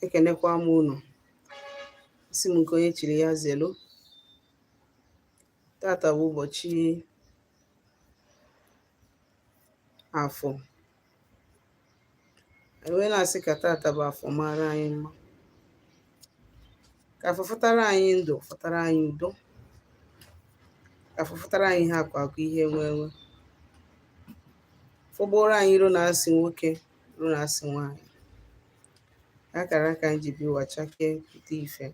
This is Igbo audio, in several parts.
Ekenekwa m unu. Isi m nke onye chiri ya zelu. Tata bụ ụbọchị Afọ. Enwe na-asị ka tata bụ Afọ mara anyị mma. Ka Afọ fụtara anyị ndụ, fụtara anyị udo. Ka Afọ fụtara anyị ihe akụ akụ, ihe enwe enwe. Fụgboro anyị iro na-asị nwoke, iro na-asị nwaanyị. Akara aka anyị ji bi ụwa chakee pụta ife.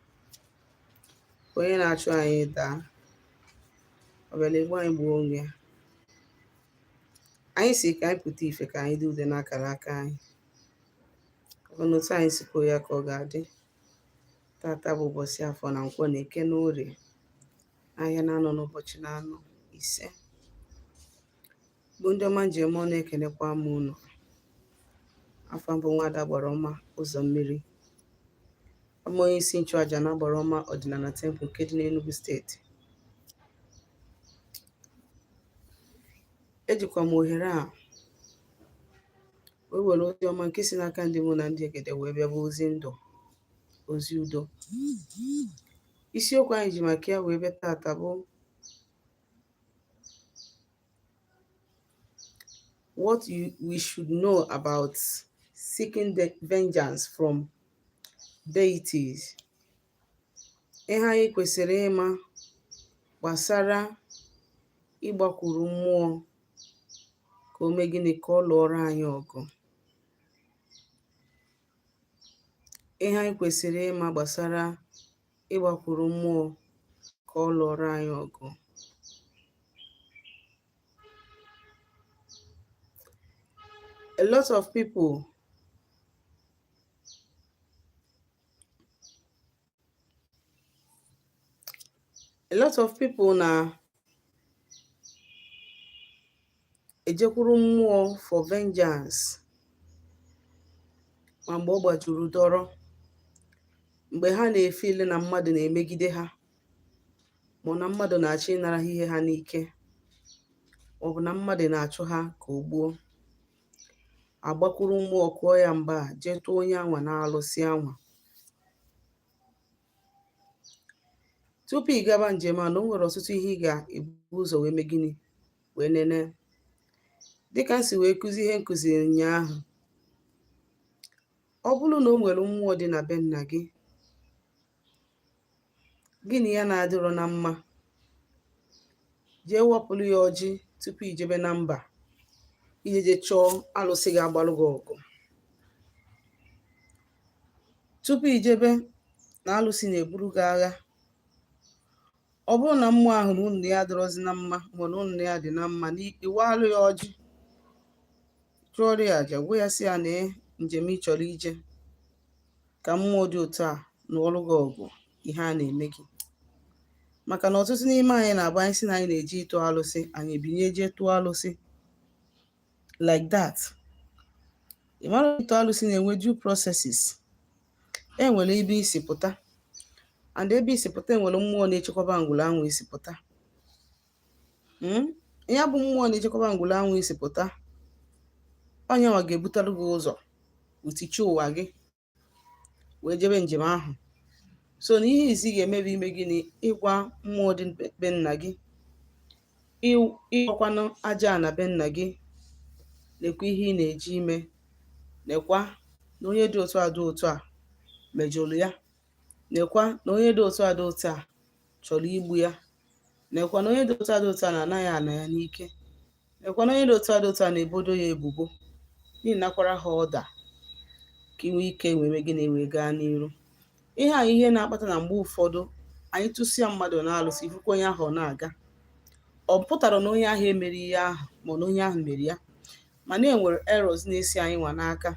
Onye na-achụ anyị daa, ọ bịala egbu anyị gbuo onwe ya. Anyị si ka anyị pụta ife, ka anyị dị ude n'akara aka anyị. Ọ bụ n'otu anyị sikwa ya ka ọ ga-adị. Tata bụ ụbọchị Afọ na Nkwọ na Eke na Orie. Ahịa na-anọ n'ụbọchị na-anọ 5. Bụ ndị ọma njem ọnụ ekenekwa m unu. Afọ mbụ Nwada Gbarọma Ụzọ Mmiri. Ọmụ onye isi nchụaja na Gbarọma Ọdịnala Temple nke dị n'Enugu steeti. Ejikwa m ohere a wee were ozi ọma nke si n'aka ndị mụ na ndị egede wee bịa bụ ozi ndụ, ozi udo. Isiokwu anyị ji maka ya wee bịa tata bụ what we should know about seeking the vengeance from deities. Ihe anyị kwesịrị ịma gbasara ịgbakwuru mmụọ ka o mee gịnị, ka ọ lụọrọ anyị ọgụ. Ihe anyị kwesịrị ịma gbasara ịgbakwuru mmụọ ka ọ lụọrọ anyị ọgụ. A lot of people na-ejekwuru mmụọ for vengeance ma mgbe ọ gbajuru dọrọ, mgbe ha na-efe ile na mmadụ na-emegide ha, ma na mmadụ na-achọ ịnara ha ihe ha n'ike, ma ọ bụ na mmadụ na-achụ ha ka o gbuo. Agbakwuru mmụọ kụọ ya mgba, jee tụọ onye anwa na-alụsị anwa. Tupu ị gaba njem a, na o nwere ọtụtụ ihe ị ga-ebu ụzọ wee mee gịnị, wee nene. Dịka m si wee kụzi ihe nkụziri ụnyaahụ, ọ bụrụ na o nwere mmụọ dị na be nna gị, gịnị ya na-adịrọ na mma, jee wapụrụ ya ọjị tupu ijebe na mba ije je chọọ alụsị ga-agbalụ gị ọgụ. Tupu ijebe na alụsị na-eburu gị agha, ọ bụrụ na mmụọ ahụ na unu ya adịrọzi na mma, ma na unu ya dị na mma, iwalụ ya ọjị, chụọrọ ya aja, gwa ya sị ya na njem ị chọrọ ije ka mmụọ dị otu a na ọlụ gị ọgụ ihe a na-eme gị. Maka na ọtụtụ n'ime anyị na-agba anyị sị na anyị na-eje ịtụ alụsị, anyị ebinye jee tụọ alụsị like that. Ị mara ịtụ alụsị na-enwe due processes. Enwere ebe isi pụta, and ebe isi pụta enwere mmụọ na-echekwaba ngwụla anwụ isi pụta. Ya bụ mmụọ na-echekwaba ngwụla anwụ isi pụta, onye nwa ga-ebutere gị ụzọ utichi ụwa gị wee jebe njem ahụ. So na ihe izi ga-emebi ime gịnị, ịgwa mmụọ dị be nna gị, ịgwakwanụ aja na be nna gị, nekwa ihe ị na-eji ime, nekwa na onye dị otu a dị otu a mejọrọ ya, nekwa na onye dị otu a dị otu a chọrọ igbu ya, nekwa na onye dị otu a dị otu a na-anaghị ana ya n'ike, nekwa na onye dị otu a dị otu a na-ebodo ya ebubo, n'ịnakwara ha ọda ka inwe ike were gị na-ewe gaa n'iru. Ihe a ihe na-akpata na mgbe ụfọdụ anyị tụsịa mmadụ na-alụsị, ifukwa onye ahụ ọ na-aga. Ọ pụtara na onye ahụ emere ihe ahụ, ma na onye ahụ mere ya, mana e nwere errors na-esi anyị nwa n'aka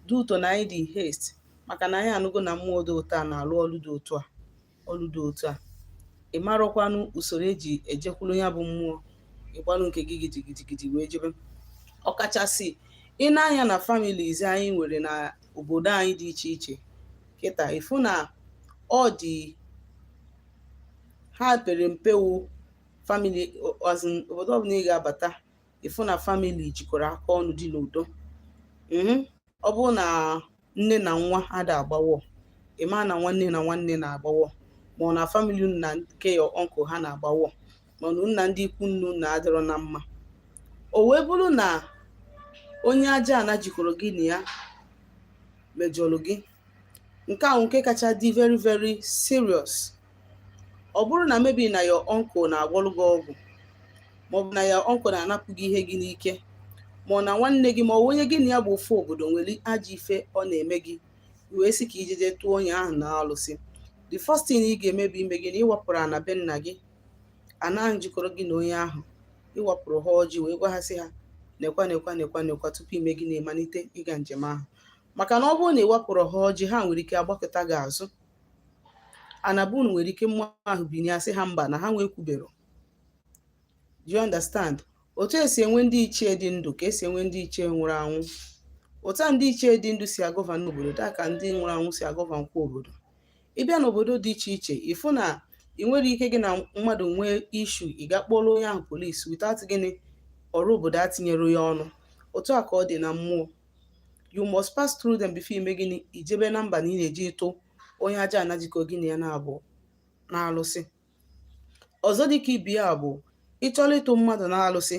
due to na anyị dị haste, maka na anyị anụgo na mmụọ dị otu a na-alụ ọlụ dị otu a, ọlụ dị otu a. Ị marọkwanụ usoro eji ejekwuru ya bụ mmụọ, ịgbalụ nke gị gidigidi wee jebe. Ọkachasị ị na-anya na families anyị nwere na obodo anyị dị iche iche kịta, ịfụ na ọ dị ha pere mpe family, obodo ọbụla ị ga-abata, ịfụ na family jikọrọ aka ọnụ dị n'udo. Ọ bụrụ na nne na nwa ada agbawọ, ịma na nwanne na nwanne na-agbawọ, ma ọ na famili unu na nke ya ọnkụl ha na-agbawọ, mana unu na ndị ikwu nnu na-adịrọ na mma. O wee bụrụ na onye aja ana jikọrọ gị na ya mejọrọ gị, nke ahụ nke kacha dị very very serious. Ọ bụrụ na mebi na ya ọnkụl na-agwọrụ gị ọgwụ, maọbụ na ya ọnkụl na-anapụ gị ihe gị n'ike, ma ọ na nwanne gị ma ọ bụ onye gị na ya bụ ofu obodo nwere ajọ ife ọ na-eme gị, wee sị ka ijeje tụọ onye ahụ na alụsị, the first thing ị ga-emebi ime gị na ịwapụrụ ana be nna gị, ana ahụ jikọrọ gị na onye ahụ, ịwapụrụ ha ọjị wee gwa ha sị ha nekwa nekwa nekwa nekwa tupu ime gị na-emalite ịga njem ahụ. Maka na ọ bụrụ na ịwapụrụ ha ọjị, ha nwere ike agbakọta gị azụ, anabunu nwere ike mmụọ ahụ binye asị ha mba na ha nwee kwubero. Do you understand? Otu esi enwe ndị ichie dị ndụ ka esi enwe ndị ichie nwụrụ anwụ. Otu ndị ichie dị ndụ si agọva n'obodo taa ka ndị nwụrụ anwụ si agọva nkwa obodo. Ịbịa n'obodo dị iche iche, ịfụ na ị nwere ike gị na mmadụ nwee ishu, ị ga kpọrọ onye ahụ polisi without gịnị ọrụ obodo atinyere ya ọnụ. Otu a ka ọ dị na mmụọ. You must pass through them before ime gịnị ijebe na mba na ị na-eji ịtụ onye aja ana jikọ gị na ya na-abụ na-alụsị. Ọzọ dịka ibi ya bụ ịchọrọ ịtụ mmadụ na-alụsị,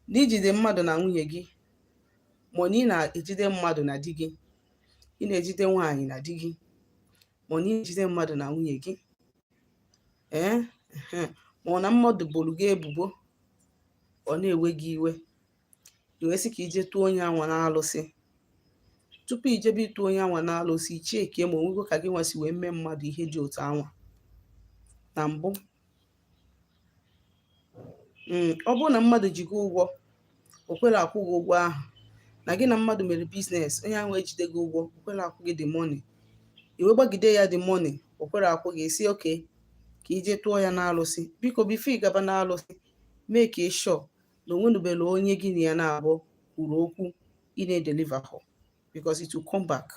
na ijide mmadụ na nwunye gị, ma na ị na-ejide mmadụ na di gị, ị na-ejide nwaanyị na di gị, ma na ị na-ejide mmadụ na nwunye gị, ma ọ na mmadụ boro gị ebubo, ọ na-ewe gị iwe, iwe sị ka ije tụọ onye anwa na-alụsị. Tupu ijebe ịtụ onye anwa na-alụsị, ichie eke ma onwego ka gị nwasi wee mee mmadụ ihe dị otu anwa na mbụ. Ọ bụrụ na mmadụ ji gị ụgwọ, o kwere akwụ gị ụgwọ ahụ, na gị na mmadụ mere biznes, onye ahụ ejide gị ụgwọ, o kwere akwụ gị the money, iwe gbagide ya the money, o kwere akwụ gị, esi oke ka ije tụọ ya na-alụsị. Biko bifo ịgaba na-alụsị, mee ka ị sure na onwenubela onye gị na ya na-abụ kwuru okwu ị na-edeliver her, because it will come back.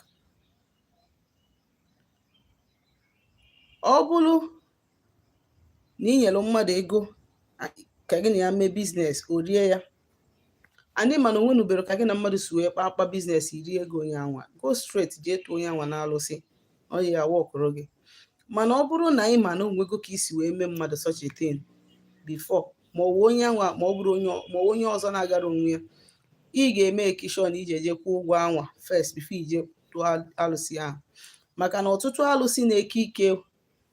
Ọ bụrụ na ị nyere mmadụ ego ka gị na ya mee biznes, o rie ya, anyị mana onwenubere ka gị na mmadụ si wee kpa biznes iri ego onye anwa, go straight jee tụọ onye anwa na-alụsị, ọ ya wọkụrụ gị. Mana ọ bụrụ na ị ma na onwego ka isi wee mee mmadụ such a thing before, ma ọ bụ onye anwa ma ọ bụrụ onye ọzọ na-agara onwe ya, ị ga-eme ekishọ na ije je kwụọ ụgwọ anwa first before ije tụọ alụsị ahụ. Maka na ọtụtụ alụsị na-eke ike,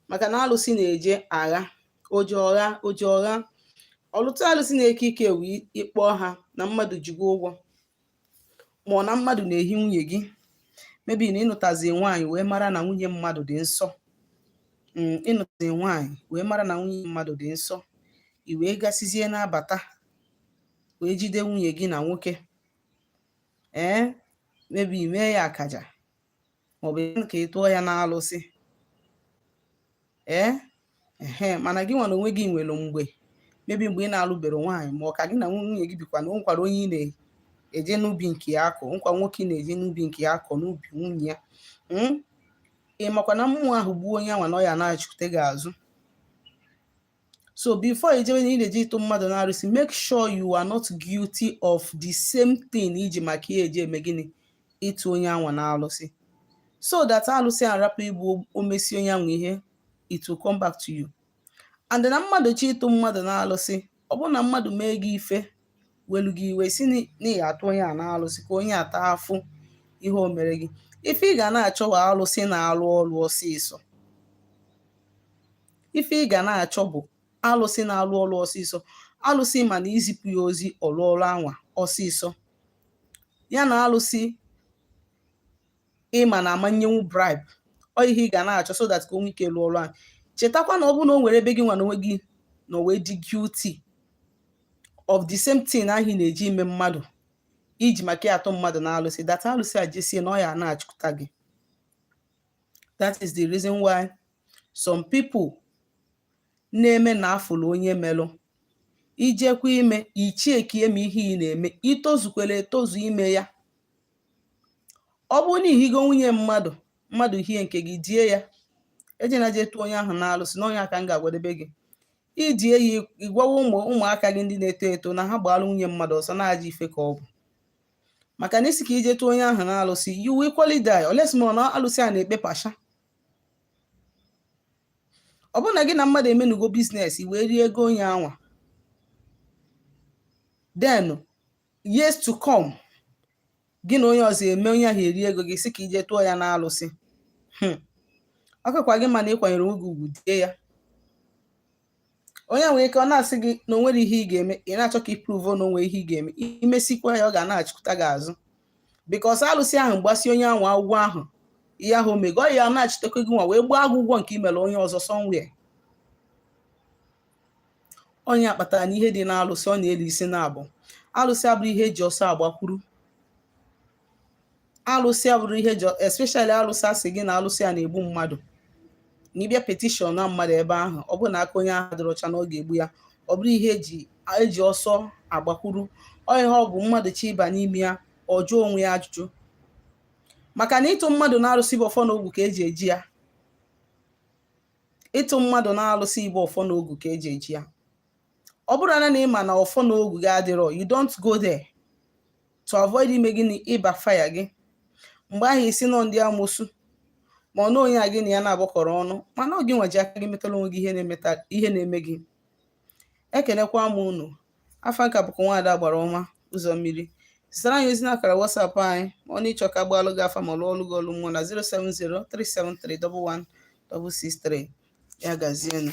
maka na alụsị na-eje agha oje ọgha. Ọlụtụ alụsị na-eke ike wee ịkpọ ha na mmadụ jigo ụgwọ, ma ọ na mmadụ na-ehi nwunye gị, mebi na ịnụtazi nwaanyị wee mara na nwunye mmadụ dị nsọ. Ịnụtazi nwaanyị wee mara na nwunye mmadụ dị nsọ, i wee gasizie na-abata wee jide nwunye gị na nwoke, mebi mee ya akaja, maọbụ ka ị tụọ ya na-alụsị. Mana gị nwa na onwe gị nwere mgbe mebi mgbe ị na-alụbere nwaanyị, ma ọ ka gị na nwunye gị bikwa na nkwara onye ị na-eje n'ubi nke ya akọ, nkwa nwoke na-eje n'ubi nke ya akọ n'ubi nwunye ya. Ị makwa na mmụọ ahụ gbuo onye anwa na ọ ya na-achụte gị azụ. So before ijebe na ị na-eje ịtụ mmadụ na-alụsị, make sure you are not guilty of the same thing iji maka ya eje eme gịnị ịtụ onye anwa na-alụsị, so that alụsị arapụ igbu omesi onye anwa ihe, it will come back to you. And na mmadụ chi ịtụ mmadụ na-alụsị, ọ bụrụ na mmadụ mee gị ife welu gị iwe si n'ihi atụ onye a na-alụsị ka onye ata afụ ihe o mere gị, ife ị ga na-achọ bụ alụsị na-alụ ọrụ ọsịsọ. Ife ị ga na-achọ bụ alụsị na-alụ ọrụ ọsịsọ, alụsị ma na izipụ ya ozi ọrụ ọrụ anwa ọsịsọ, ya na alụsị ịma na amanyenwu bribe. Ọ ihe ị ga na-achọ so that ka onwe ike lụọ ọrụ ahụ. Chetakwa na ọ bụrụ na o nwere ebe gị nwa na onwe gị na o wee dị guilty of the same thing ahụ na-eji ime mmadụ iji maka ya atụ mmadụ na alụsị, that alụsị a jesie na ọ ya na-achụta gị. That is the reason why some people na-eme na afụlụ onye melụ, ijekwa ime ichie ka eme ihe ị na-eme, itozukwere etozu ime ya. Ọ bụrụ na ihigo nwunye mmadụ hie nke gị, die ya, eje na je tụọ onye ahụ na-alụsị, na onye aka m ga-agwadebe gị, idie ya, ịgwawa ụmụaka gị ndị na-eto eto na ha gbaalụ nwunye mmadụ ọsọ na-aja ife ka ọ bụ. maka na isi ka ije tụọ onye ahụ na alụsị, you will equally die unless ma na alụsị a na-ekpe pasha. Ọ bụrụ na gị na mmadụ emenugo biznes wee rie ego onye anwa, then years to come gị na onye ọzọ eme onye ahụ eri ego gị si ka ije tụọ ya na alụsị, ọ kakwa gị mana ịkwanyere onwe gị ugwu die ya. Onye nwere ike ọ na-asị gị na o nwere ihe ị ga-eme, ị na-achọ ka iprove na onwe ihe ị ga-eme, imesikwa ya ọ ga na-achịkụta gị azụ, because alụsị ahụ mgbasi onye ahụ ụgwọ ahụ ihe ahụ omego ọ ya na-achịtekwa gị nwa wee gbaa gị ụgwọ nke imere onye ọzọ somewhere. Onye akpatara na ihe dị na alụsị ọ na-elu isi na abụ. Alụsị abụrụ ihe eji ọsọ agbakwuru. Alụsị abụrụ ihe eji, especially alụsị asị gị na alụsị a na-egbu mmadụ, na ịbịa petishọn na mmadụ ebe ahụ, ọ bụrụ na aka onye ahụ dịrị ọcha na ọ ga-egbu ya, ọ bụrụ ihe eji ọsọ agbakwuru. Ọ ihe ọ bụ mmadụ chi ịba n'ime ya, ọ jụọ onwe ya ajụjụ, maka na ịtụ mmadụ na alụsị bụ ọfọ na ogwu ka eji eji ya. Ịtụ mmadụ na alụsị bụ ọfọ na ogwu ka eji eji ya. Ọ bụrụ na ịma na ọfọ na ogwu gị adịrọ, you don't go there to avoid ime gịnị ịba fire gị. Mgbe ahụ isi nọ ndị amosu ma ọ na onye a gị na ya na-agbakọrọ ọnụ, mana ọ gị nwaji aka gị metara onwe gị ihe na-eme gị. Ekenekwa m unu. Afa nka bụkwa Nwaada Agbara Ọma Ụzọ Mmiri. Zitara anyị ozi n'akara WhatsApp anyị ma ọ na ịchọ ka agbalụ gị afa ma lụọ ọlụ gị ọlụ mmụọ na 07037311663. Ya gazienụ.